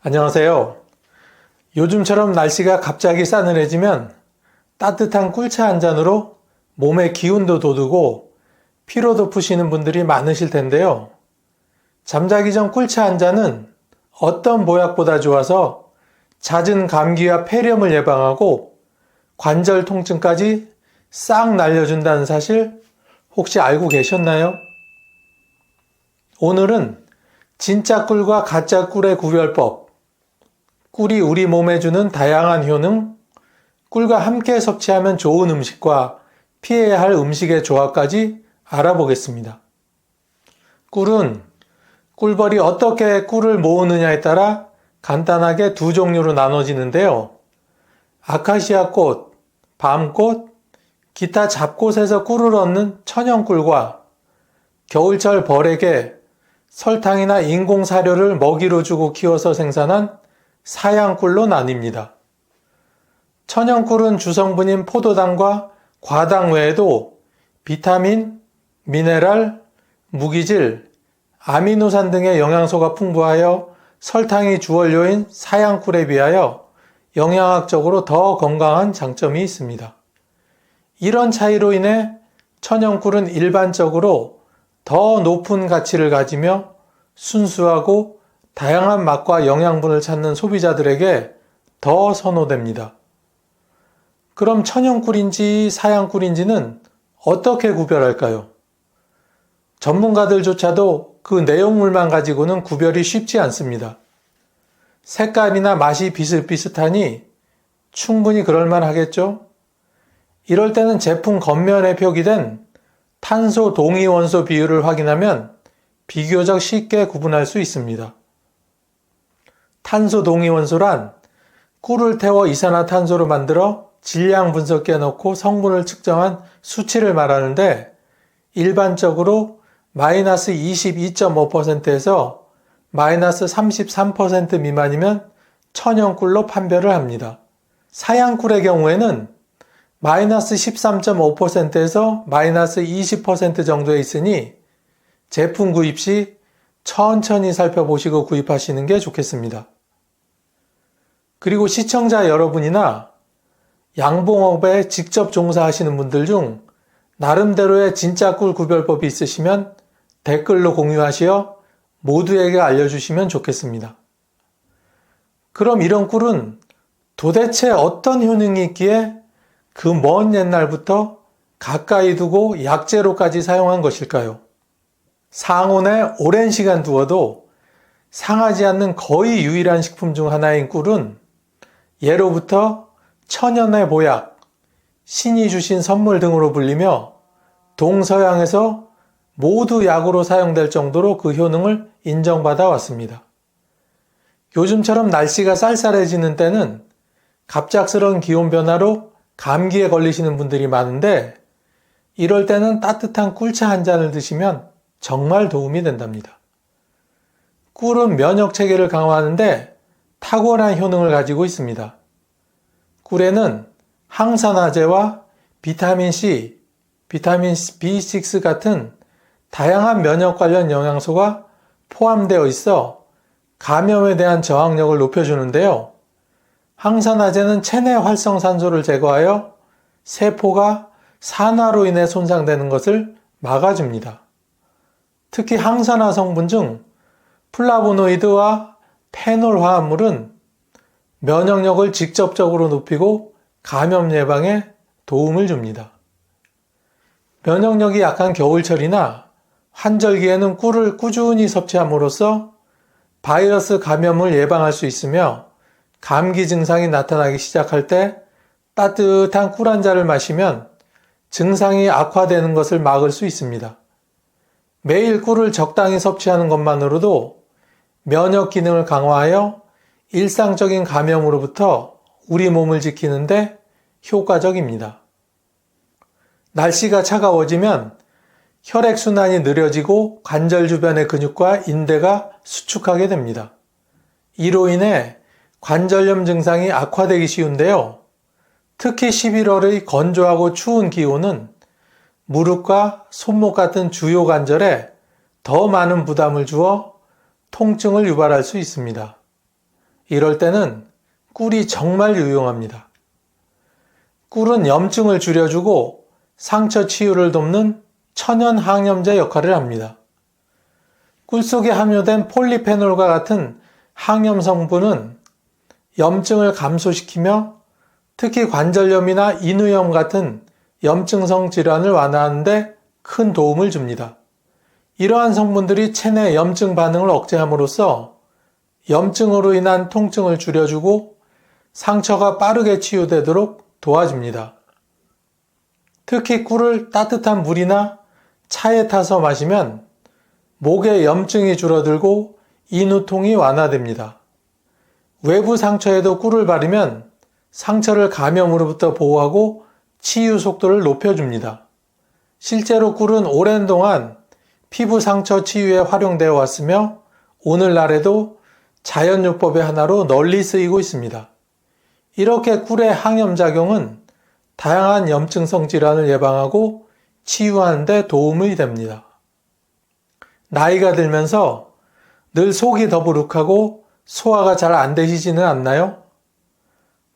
안녕하세요. 요즘처럼 날씨가 갑자기 싸늘해지면 따뜻한 꿀차 한 잔으로 몸의 기운도 돋우고 피로도 푸시는 분들이 많으실 텐데요. 잠자기 전 꿀차 한 잔은 어떤 보약보다 좋아서 잦은 감기와 폐렴을 예방하고 관절 통증까지 싹 날려준다는 사실 혹시 알고 계셨나요? 오늘은 진짜 꿀과 가짜 꿀의 구별법, 꿀이 우리 몸에 주는 다양한 효능, 꿀과 함께 섭취하면 좋은 음식과 피해야 할 음식의 조합까지 알아보겠습니다. 꿀은 꿀벌이 어떻게 꿀을 모으느냐에 따라 간단하게 두 종류로 나눠지는데요. 아카시아 꽃, 밤꽃, 기타 잡꽃에서 꿀을 얻는 천연꿀과 겨울철 벌에게 설탕이나 인공사료를 먹이로 주고 키워서 생산한 사양꿀로 나뉩니다. 천연꿀은 주성분인 포도당과 과당 외에도 비타민, 미네랄, 무기질, 아미노산 등의 영양소가 풍부하여 설탕이 주원료인 사양꿀에 비하여 영양학적으로 더 건강한 장점이 있습니다. 이런 차이로 인해 천연꿀은 일반적으로 더 높은 가치를 가지며 순수하고 다양한 맛과 영양분을 찾는 소비자들에게 더 선호됩니다. 그럼 천연꿀인지 사양꿀인지는 어떻게 구별할까요? 전문가들조차도 그 내용물만 가지고는 구별이 쉽지 않습니다. 색깔이나 맛이 비슷비슷하니 충분히 그럴만 하겠죠? 이럴 때는 제품 겉면에 표기된 탄소 동위원소 비율을 확인하면 비교적 쉽게 구분할 수 있습니다. 탄소 동위원소란 꿀을 태워 이산화탄소로 만들어 질량 분석기에 넣고 성분을 측정한 수치를 말하는데 일반적으로 마이너스 22.5%에서 마이너스 33% 미만이면 천연꿀로 판별을 합니다. 사양꿀의 경우에는 마이너스 13.5%에서 마이너스 20% 정도에 있으니 제품 구입 시 천천히 살펴보시고 구입하시는 게 좋겠습니다. 그리고 시청자 여러분이나 양봉업에 직접 종사하시는 분들 중 나름대로의 진짜 꿀 구별법이 있으시면 댓글로 공유하시어 모두에게 알려주시면 좋겠습니다. 그럼 이런 꿀은 도대체 어떤 효능이 있기에 그 먼 옛날부터 가까이 두고 약재로까지 사용한 것일까요? 상온에 오랜 시간 두어도 상하지 않는 거의 유일한 식품 중 하나인 꿀은 예로부터 천연의 보약, 신이 주신 선물 등으로 불리며 동서양에서 모두 약으로 사용될 정도로 그 효능을 인정받아 왔습니다. 요즘처럼 날씨가 쌀쌀해지는 때는 갑작스러운 기온 변화로 감기에 걸리시는 분들이 많은데 이럴 때는 따뜻한 꿀차 한 잔을 드시면 정말 도움이 된답니다. 꿀은 면역 체계를 강화하는데 탁월한 효능을 가지고 있습니다. 꿀에는 항산화제와 비타민 C, 비타민 B6 같은 다양한 면역 관련 영양소가 포함되어 있어 감염에 대한 저항력을 높여주는데요. 항산화제는 체내 활성산소를 제거하여 세포가 산화로 인해 손상되는 것을 막아줍니다. 특히 항산화 성분 중 플라보노이드와 페놀 화합물은 면역력을 직접적으로 높이고 감염 예방에 도움을 줍니다. 면역력이 약한 겨울철이나 환절기에는 꿀을 꾸준히 섭취함으로써 바이러스 감염을 예방할 수 있으며 감기 증상이 나타나기 시작할 때 따뜻한 꿀 한 잔을 마시면 증상이 악화되는 것을 막을 수 있습니다. 매일 꿀을 적당히 섭취하는 것만으로도 면역 기능을 강화하여 일상적인 감염으로부터 우리 몸을 지키는데 효과적입니다. 날씨가 차가워지면 혈액순환이 느려지고 관절 주변의 근육과 인대가 수축하게 됩니다. 이로 인해 관절염 증상이 악화되기 쉬운데요. 특히 11월의 건조하고 추운 기온은 무릎과 손목 같은 주요 관절에 더 많은 부담을 주어 통증을 유발할 수 있습니다. 이럴 때는 꿀이 정말 유용합니다. 꿀은 염증을 줄여주고 상처 치유를 돕는 천연 항염제 역할을 합니다. 꿀 속에 함유된 폴리페놀과 같은 항염 성분은 염증을 감소시키며 특히 관절염이나 인후염 같은 염증성 질환을 완화하는 데 큰 도움을 줍니다. 이러한 성분들이 체내 염증 반응을 억제함으로써 염증으로 인한 통증을 줄여주고 상처가 빠르게 치유되도록 도와줍니다. 특히 꿀을 따뜻한 물이나 차에 타서 마시면 목의 염증이 줄어들고 인후통이 완화됩니다. 외부 상처에도 꿀을 바르면 상처를 감염으로부터 보호하고 치유 속도를 높여줍니다. 실제로 꿀은 오랜 동안 피부 상처 치유에 활용되어 왔으며 오늘날에도 자연요법의 하나로 널리 쓰이고 있습니다. 이렇게 꿀의 항염작용은 다양한 염증성 질환을 예방하고 치유하는 데 도움이 됩니다. 나이가 들면서 늘 속이 더부룩하고 소화가 잘 안 되시지는 않나요?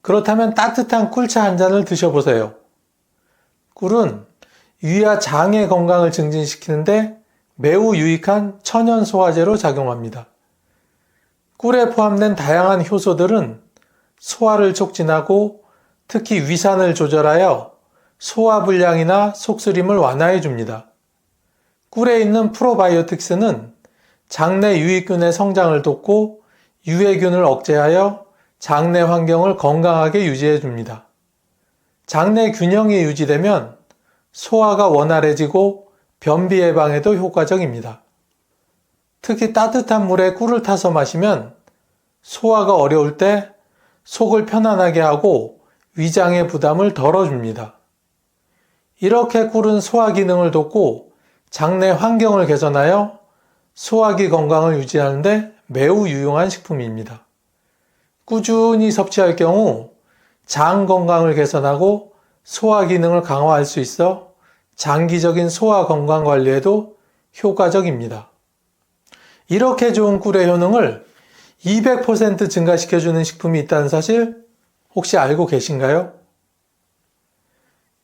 그렇다면 따뜻한 꿀차 한 잔을 드셔보세요. 꿀은 위와 장의 건강을 증진시키는데 매우 유익한 천연 소화제로 작용합니다. 꿀에 포함된 다양한 효소들은 소화를 촉진하고 특히 위산을 조절하여 소화불량이나 속쓰림을 완화해 줍니다. 꿀에 있는 프로바이오틱스는 장내 유익균의 성장을 돕고 유해균을 억제하여 장내 환경을 건강하게 유지해 줍니다. 장내 균형이 유지되면 소화가 원활해지고 변비 예방에도 효과적입니다. 특히 따뜻한 물에 꿀을 타서 마시면 소화가 어려울 때 속을 편안하게 하고 위장의 부담을 덜어줍니다. 이렇게 꿀은 소화 기능을 돕고 장내 환경을 개선하여 소화기 건강을 유지하는 데 매우 유용한 식품입니다. 꾸준히 섭취할 경우 장 건강을 개선하고 소화 기능을 강화할 수 있어 장기적인 소화 건강 관리에도 효과적입니다. 이렇게 좋은 꿀의 효능을 200% 증가시켜주는 식품이 있다는 사실 혹시 알고 계신가요?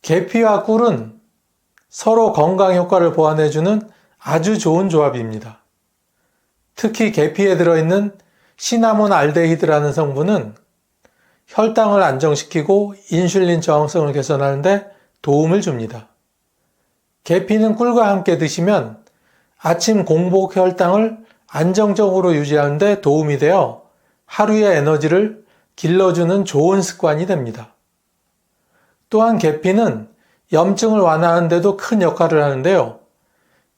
계피와 꿀은 서로 건강 효과를 보완해주는 아주 좋은 조합입니다. 특히 계피에 들어있는 시나몬 알데히드라는 성분은 혈당을 안정시키고 인슐린 저항성을 개선하는 데 도움을 줍니다. 계피는 꿀과 함께 드시면 아침 공복 혈당을 안정적으로 유지하는 데 도움이 되어 하루의 에너지를 길러주는 좋은 습관이 됩니다. 또한 계피는 염증을 완화하는 데도 큰 역할을 하는데요.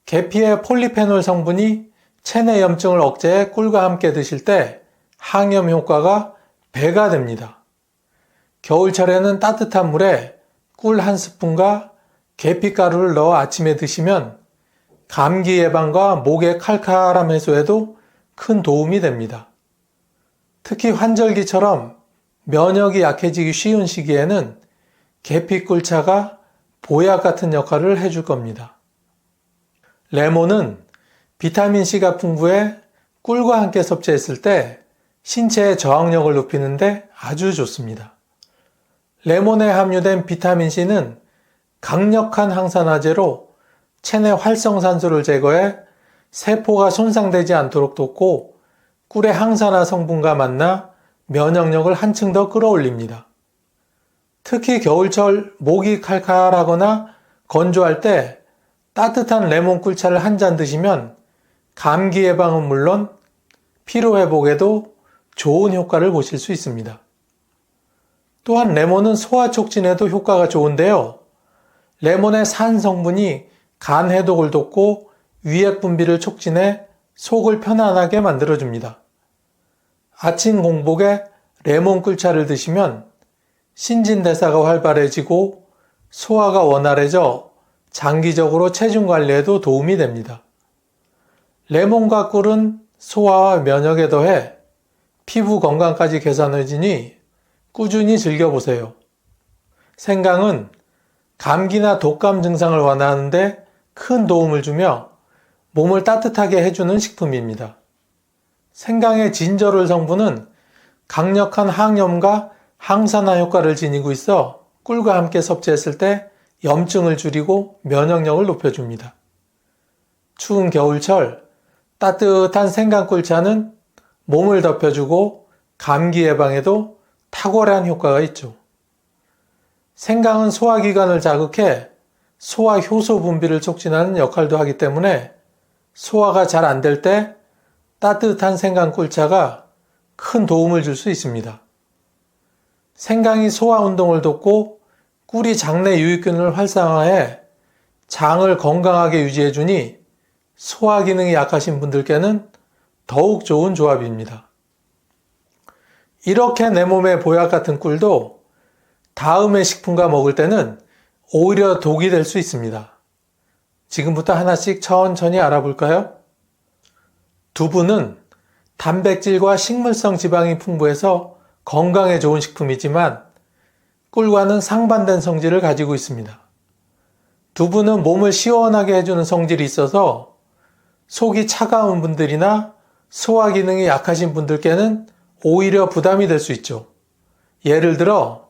계피의 폴리페놀 성분이 체내 염증을 억제해 꿀과 함께 드실 때 항염 효과가 배가 됩니다. 겨울철에는 따뜻한 물에 꿀 한 스푼과 계피가루를 넣어 아침에 드시면 감기 예방과 목의 칼칼함 해소에도 큰 도움이 됩니다. 특히 환절기처럼 면역이 약해지기 쉬운 시기에는 계피 꿀차가 보약 같은 역할을 해줄 겁니다. 레몬은 비타민C가 풍부해 꿀과 함께 섭취했을 때 신체의 저항력을 높이는데 아주 좋습니다. 레몬에 함유된 비타민C는 강력한 항산화제로 체내 활성산소를 제거해 세포가 손상되지 않도록 돕고 꿀의 항산화 성분과 만나 면역력을 한층 더 끌어올립니다. 특히 겨울철 목이 칼칼하거나 건조할 때 따뜻한 레몬 꿀차를 한 잔 드시면 감기 예방은 물론 피로 회복에도 좋은 효과를 보실 수 있습니다. 또한 레몬은 소화 촉진에도 효과가 좋은데요. 레몬의 산 성분이 간 해독을 돕고 위액 분비를 촉진해 속을 편안하게 만들어줍니다. 아침 공복에 레몬 꿀차를 드시면 신진대사가 활발해지고 소화가 원활해져 장기적으로 체중 관리에도 도움이 됩니다. 레몬과 꿀은 소화와 면역에 더해 피부 건강까지 개선해지니 꾸준히 즐겨보세요. 생강은 감기나 독감 증상을 완화하는 데 큰 도움을 주며 몸을 따뜻하게 해주는 식품입니다. 생강의 진저롤 성분은 강력한 항염과 항산화 효과를 지니고 있어 꿀과 함께 섭취했을 때 염증을 줄이고 면역력을 높여줍니다. 추운 겨울철 따뜻한 생강꿀차는 몸을 덮여주고 감기 예방에도 탁월한 효과가 있죠. 생강은 소화기관을 자극해 소화 효소 분비를 촉진하는 역할도 하기 때문에 소화가 잘 안 될 때 따뜻한 생강꿀차가 큰 도움을 줄 수 있습니다. 생강이 소화 운동을 돕고 꿀이 장내 유익균을 활성화해 장을 건강하게 유지해주니 소화 기능이 약하신 분들께는 더욱 좋은 조합입니다. 이렇게 내 몸에 보약 같은 꿀도 다음의 식품과 먹을 때는 오히려 독이 될 수 있습니다. 지금부터 하나씩 천천히 알아볼까요? 두부는 단백질과 식물성 지방이 풍부해서 건강에 좋은 식품이지만 꿀과는 상반된 성질을 가지고 있습니다. 두부는 몸을 시원하게 해주는 성질이 있어서 속이 차가운 분들이나 소화 기능이 약하신 분들께는 오히려 부담이 될 수 있죠. 예를 들어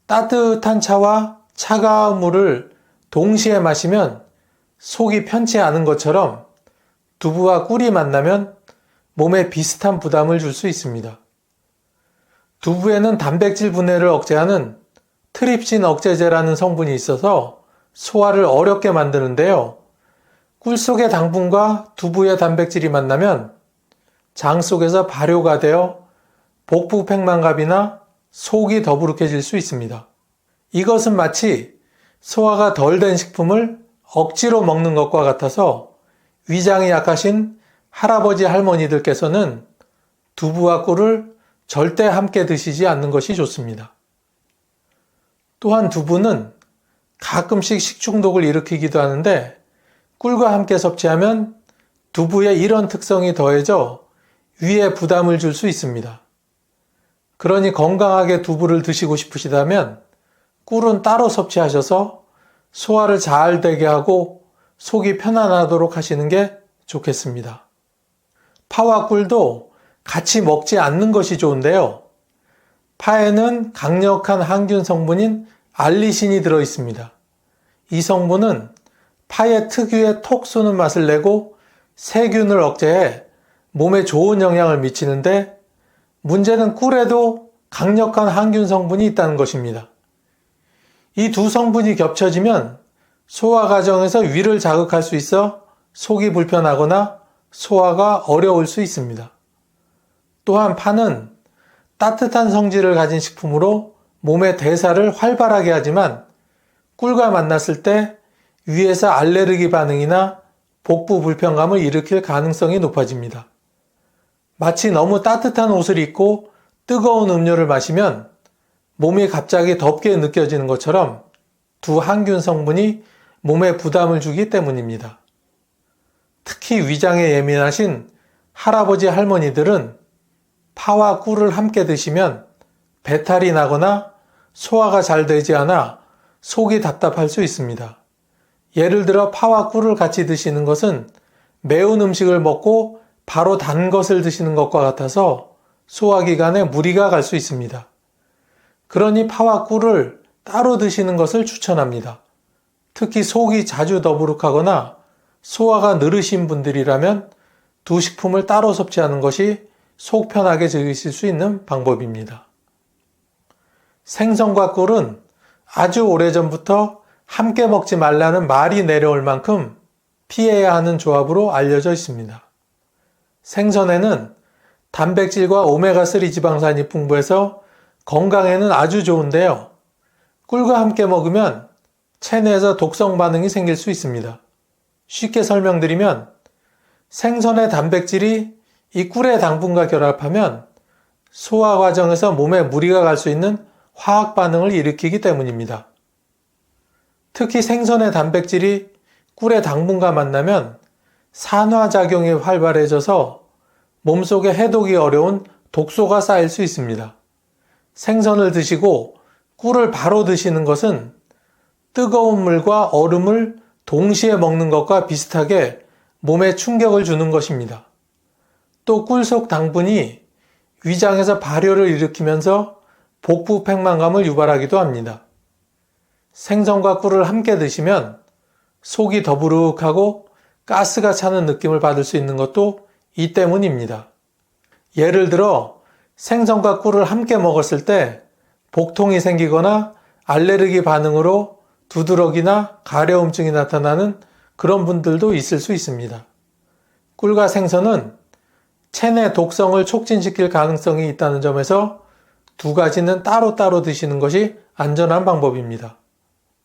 따뜻한 차와 차가운 물을 동시에 마시면 속이 편치 않은 것처럼 두부와 꿀이 만나면 몸에 비슷한 부담을 줄 수 있습니다. 두부에는 단백질 분해를 억제하는 트립신 억제제라는 성분이 있어서 소화를 어렵게 만드는데요. 꿀 속의 당분과 두부의 단백질이 만나면 장 속에서 발효가 되어 복부 팽만갑이나 속이 더부룩해질 수 있습니다. 이것은 마치 소화가 덜 된 식품을 억지로 먹는 것과 같아서 위장이 약하신 할아버지 할머니들께서는 두부와 꿀을 절대 함께 드시지 않는 것이 좋습니다. 또한 두부는 가끔씩 식중독을 일으키기도 하는데 꿀과 함께 섭취하면 두부에 이런 특성이 더해져 위에 부담을 줄 수 있습니다. 그러니 건강하게 두부를 드시고 싶으시다면 꿀은 따로 섭취하셔서 소화를 잘 되게 하고 속이 편안하도록 하시는 게 좋겠습니다. 파와 꿀도 같이 먹지 않는 것이 좋은데요. 파에는 강력한 항균 성분인 알리신이 들어 있습니다. 이 성분은 파의 특유의 톡 쏘는 맛을 내고 세균을 억제해 몸에 좋은 영향을 미치는데 문제는 꿀에도 강력한 항균 성분이 있다는 것입니다. 이 두 성분이 겹쳐지면 소화 과정에서 위를 자극할 수 있어 속이 불편하거나 소화가 어려울 수 있습니다. 또한 파는 따뜻한 성질을 가진 식품으로 몸의 대사를 활발하게 하지만 꿀과 만났을 때 위에서 알레르기 반응이나 복부 불편감을 일으킬 가능성이 높아집니다. 마치 너무 따뜻한 옷을 입고 뜨거운 음료를 마시면 몸이 갑자기 덥게 느껴지는 것처럼 두 항균 성분이 몸에 부담을 주기 때문입니다. 특히 위장에 예민하신 할아버지 할머니들은 파와 꿀을 함께 드시면 배탈이 나거나 소화가 잘 되지 않아 속이 답답할 수 있습니다. 예를 들어 파와 꿀을 같이 드시는 것은 매운 음식을 먹고 바로 단 것을 드시는 것과 같아서 소화기관에 무리가 갈 수 있습니다. 그러니 파와 꿀을 따로 드시는 것을 추천합니다. 특히 속이 자주 더부룩하거나 소화가 느리신 분들이라면 두 식품을 따로 섭취하는 것이 속 편하게 즐기실 수 있는 방법입니다. 생선과 꿀은 아주 오래전부터 함께 먹지 말라는 말이 내려올 만큼 피해야 하는 조합으로 알려져 있습니다. 생선에는 단백질과 오메가3 지방산이 풍부해서 건강에는 아주 좋은데요. 꿀과 함께 먹으면 체내에서 독성 반응이 생길 수 있습니다. 쉽게 설명드리면 생선의 단백질이 이 꿀의 당분과 결합하면 소화 과정에서 몸에 무리가 갈 수 있는 화학 반응을 일으키기 때문입니다. 특히 생선의 단백질이 꿀의 당분과 만나면 산화작용이 활발해져서 몸속에 해독이 어려운 독소가 쌓일 수 있습니다. 생선을 드시고 꿀을 바로 드시는 것은 뜨거운 물과 얼음을 동시에 먹는 것과 비슷하게 몸에 충격을 주는 것입니다. 또 꿀 속 당분이 위장에서 발열을 일으키면서 복부 팽만감을 유발하기도 합니다. 생선과 꿀을 함께 드시면 속이 더부룩하고 가스가 차는 느낌을 받을 수 있는 것도 이 때문입니다. 예를 들어 생선과 꿀을 함께 먹었을 때 복통이 생기거나 알레르기 반응으로 두드러기나 가려움증이 나타나는 그런 분들도 있을 수 있습니다. 꿀과 생선은 체내 독성을 촉진시킬 가능성이 있다는 점에서 두 가지는 따로따로 드시는 것이 안전한 방법입니다.